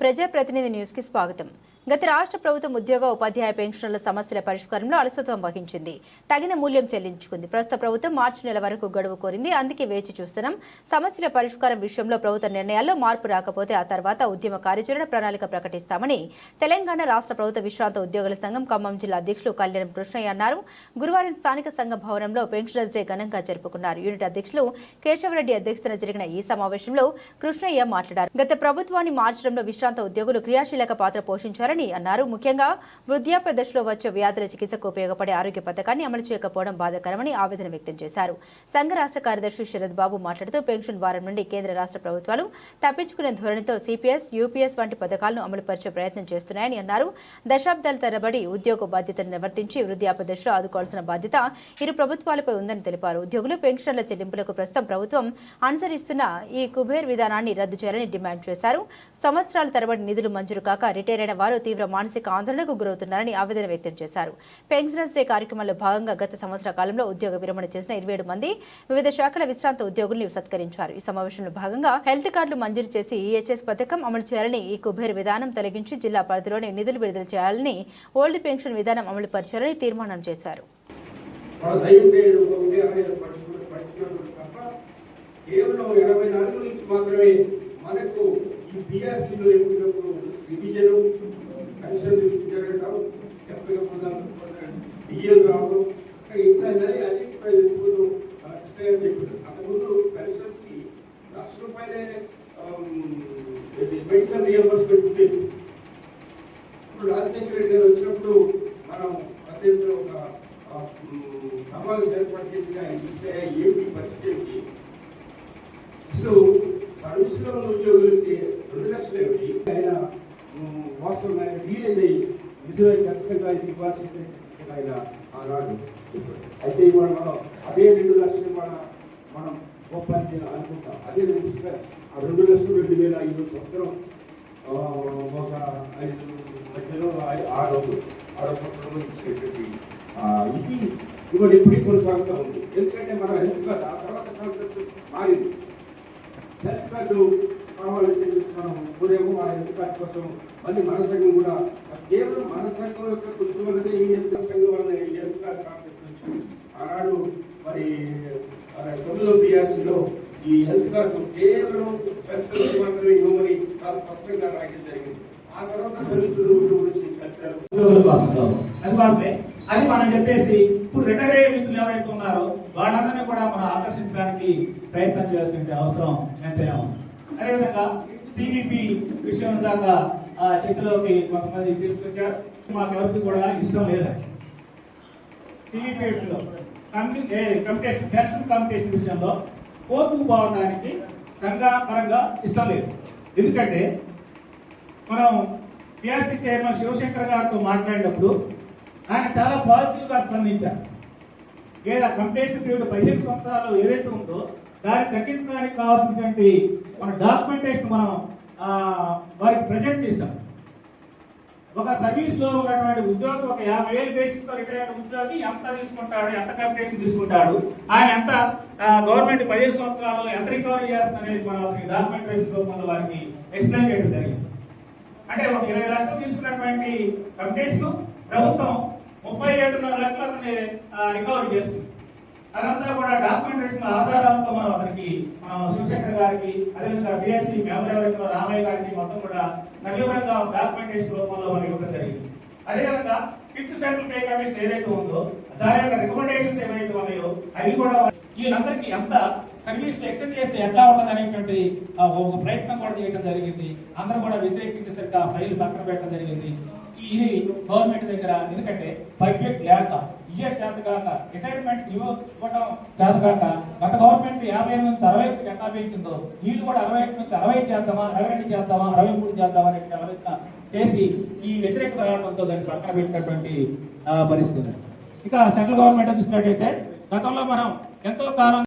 ప్రజాప్రతినిధి న్యూస్ కి స్వాగతం. గత రాష్ట్ర ప్రభుత్వం ఉద్యోగ ఉపాధ్యాయ పెన్షన్ల సమస్యల పరిష్కారంలో అలసత్వం వహించింది. తగిన మూల్యం చెల్లించుకుంది. ప్రస్తుత ప్రభుత్వం మార్చి నెల వరకు గడువు కోరింది. అందుకే వేచి చూస్తున్నాం. సమస్యల పరిష్కారం విషయంలో ప్రభుత్వ నిర్ణయాల్లో మార్పు రాకపోతే ఆ తర్వాత ఉద్యమ కార్యాచరణ ప్రణాళిక ప్రకటిస్తామని తెలంగాణ రాష్ట్ర ప్రభుత్వ విశ్రాంత ఉద్యోగుల సంఘం ఖమ్మం జిల్లా అధ్యక్షులు కళ్యాణం కృష్ణయ్య అన్నారు. గురువారం స్థానిక సంఘ భవనంలో పెన్షనర్స్ డే ఘనంగా జరుపుకున్నారు. యూనిట్ అధ్యక్షులు కేశవరెడ్డి అధ్యక్షతన జరిగిన ఈ సమావేశంలో కృష్ణయ్య మాట్లాడారు. గత ప్రభుత్వాన్ని మార్చడంలో విశ్రాంత ఉద్యోగులు క్రియాశీలక పాత్ర పోషించారని అన్నారు. ముఖ్యంగా వృద్ధాప్య దశలో వచ్చే వ్యాధుల చికిత్సకు ఉపయోగపడే ఆరోగ్య పథకాన్ని అమలు చేయకపోవడం బాధాకరమని ఆవేదన వ్యక్తం చేశారు. సంఘ రాష్ట్ర కార్యదర్శి శరద్ బాబు మాట్లాడుతూ పెన్షన్ వారం నుండి కేంద్ర రాష్ట్ర ప్రభుత్వాలు తప్పించుకునే ధోరణితో సిపిఎస్, యూపీఎస్ వంటి పథకాలను అమలుపరిచే ప్రయత్నం చేస్తున్నాయని అన్నారు. దశాబ్దాల తరబడి ఉద్యోగ బాధ్యతలు నిర్వర్తించి వృద్ధాప్య దశలో ఆదుకోవాల్సిన బాధ్యత ఇరు ప్రభుత్వాలపై ఉందని తెలిపారు. ఉద్యోగులు పెన్షన్ల చెల్లింపులకు ప్రస్తుతం ప్రభుత్వం అనుసరిస్తున్న ఈ కుబేర్ విధానాన్ని రద్దు చేయాలని డిమాండ్ చేశారు. సంవత్సరాల తరబడి నిధులు మంజూరు కాక రిటైర్ అయిన వారు తీవ్ర మానసిక ఆందోళనకు గురవుతున్నారని ఆవేదన వ్యక్తం చేశారు. పెన్షనర్స్ డే కార్యక్రమంలో భాగంగా గత సంవత్సర కాలంలో ఉద్యోగ విరమణ చేసిన 27 మంది వివిధ శాఖల విశ్రాంత ఉద్యోగుల్ని సత్కరించారు. ఈ సమావేశంలో భాగంగా హెల్త్ కార్డులు మంజూరు చేసి ఈహెచ్ఎస్ పథకం అమలు చేయాలని, ఈ కుబేర్ విధానం తొలగించి జిల్లా పరిధిలోని నిధులు విడుదల చేయాలని, ఓల్డ్ పెన్షన్ విధానం అమలు పరిచాలని తీర్మానం చేశారు. మనకు ఈ బీఆర్సీలో ఎప్పటికప్పుడు రివిజన్ కన్సల్ట్ జరగటం, ఎప్పటికప్పుడు డిఎల్ రావడం ఇంకా అది కృష్ణయ్య చెప్పారు. అంతకుముందు పెన్షన్స్కి ₹1,00,000 మెడికల్ రియంబర్స్మెంట్ ఉండేది. ఇప్పుడు రాజశేఖర రెడ్డి గారు వచ్చినప్పుడు మనం అత్యంత ఒక సమావేశం ఏర్పాటు చేసి ఆయన పిలిచే ఏమిటి పరిస్థితి ఏమిటి, అసలు సర్వీస్లో ఉన్న ఉద్యోగులకి 2 లక్షలు ఏమిటి, ఆయన వాస్తవం ఆయన రియలైజ్ అయ్యి నిజమైన ఖచ్చితంగా ఇది ఇవ్వాల్సిందే ఆయన ఆనాడు. అయితే ఇవాళ మనం అదే 2 లక్షలు మనం గొప్ప అనుకుంటాం. అదే 2 లక్షలు 2005 సంవత్సరం ఒక 5 మధ్యలో 6 సంవత్సరంలో ఇచ్చినటువంటి ఇది ఇవాళ ఎప్పటికీ కొనసాగుతూ ఉంది. ఎందుకంటే మనం హెల్త్ కార్డు ఆ తర్వాత కాన్సెప్ట్ మారింది. హెల్త్ కార్డు కావాలని చెప్పేసి మనం పూర్వము ఆ హెల్త్ కార్డు కోసం మళ్ళీ మన సంఘం కూడా కేవలం మన సంఘం యొక్క కృషి వల్లనే ఈ హెల్త్ సంఘం వల్ల ఈ హెల్త్ కార్డు కాన్సెప్ట్ వచ్చింది. ఆనాడు మరి 9వ బీఆర్సీలో ఈ హెల్త్ కార్డు కేవలం పెన్షన్ మాత్రమే ఇవ్వమని చాలా స్పష్టంగా రాయడం జరిగింది. ఆ తర్వాత సర్వీసులు గురించి కలిసారు. అది మనం చెప్పేసి ఇప్పుడు రిటైర్ అయ్యే వ్యక్తులు ఎవరైతే ఉన్నారో వాళ్ళందరినీ కూడా మనం ఆకర్షించడానికి ప్రయత్నం చేయాల్సిన అవసరం ఎంతైనా ఉంది. అదేవిధంగా సిబిపి విషయం దాకా చర్చలోకి కొంతమంది తీసుకొచ్చారు. మాకు ఎవరికి కూడా ఇష్టం లేదండి. సిబిపి విషయంలో పెన్షన్ కాంపిటీషన్ విషయంలో కోర్టుకు పోవడానికి సంఘపరంగా ఇష్టం లేదు. ఎందుకంటే మనం పిఆర్సీ చైర్మన్ శివశంకర్ గారితో మాట్లాడినప్పుడు ఆయన చాలా పాజిటివ్ గా స్పందించారు. లేదా కంపిటీషన్ పీరియడ్ 15 సంవత్సరాలు ఏదైతే ఉందో దాన్ని తగ్గించడానికి కావాల్సినటువంటి మన డాక్యుమెంటేషన్ మనం వారికి ప్రజెంట్ చేశాం. ఒక సర్వీస్ లో ఉన్నటువంటి ఉద్యోగి ఒక 50,000 బేసిక్ తో రిటైర్ అయిన ఉద్యోగి ఎంత తీసుకుంటాడు, ఎంత కంపిటీషన్ తీసుకుంటాడు, ఆయన ఎంత గవర్నమెంట్ 15 సంవత్సరాలు ఎంత రికవరీ చేస్తుంది అనేది మనం డాక్యుమెంటేషన్ రూపంలో వారికి ఎక్స్ప్లెయిన్ చేయడం జరిగింది. అంటే ఒక 20 లక్షలు తీసుకున్నటువంటి కంపిటీషన్ ప్రభుత్వం 37.5 లక్షలు అతన్ని రికవరీ చేస్తుంది. అదంతా కూడా డాక్యుమెంటేషన్ ఆధారాలతో మనం శివశంకర్ గారికి, అదేవిధంగా బిఎస్సీ మెంబర్ ఎవరైతే రామయ్య గారికి మొత్తం కూడా సజీవంగా డాక్యుమెంటేషన్ రూపంలో మనం ఇవ్వడం జరిగింది. అదేవిధంగా 5th సెంట్రల్ పే కమిషన్ ఏదైతే ఉందో దాని యొక్క రికమెండేషన్స్ ఏవైతే ఉన్నాయో అవి కూడా వీళ్ళందరికీ ఎంత సర్వీస్ ఎక్స్టెండ్ చేస్తే ఎట్లా ఉంటుంది అనేటువంటి ఒక ప్రయత్నం కూడా చేయడం జరిగింది. అందరూ కూడా వ్యతిరేకించేసరికి ఆ ఫైల్ పక్కన పెట్టడం జరిగింది. ఇది గవర్నమెంట్ దగ్గర ఎందుకంటే బడ్జెట్ లేక ఇయర్ చేతగాక రిటైర్మెంట్స్ ఇవ్వడం చేతగాక గత గవర్నమెంట్ 50 నుంచి 60 ఎట్లా పెంచిందో వీళ్ళు కూడా 61 నుంచి 60 చేద్దామా, 62 చేద్దామా, 63 చేద్దామా అనే ఆలోచన చేసి ఈ వ్యతిరేకత రావడంతో దాన్ని పక్కన పెట్టినటువంటి పరిస్థితి. ఇక సెంట్రల్ గవర్నమెంట్ చూసినట్టయితే గతంలో మనం ఎంతో కాలం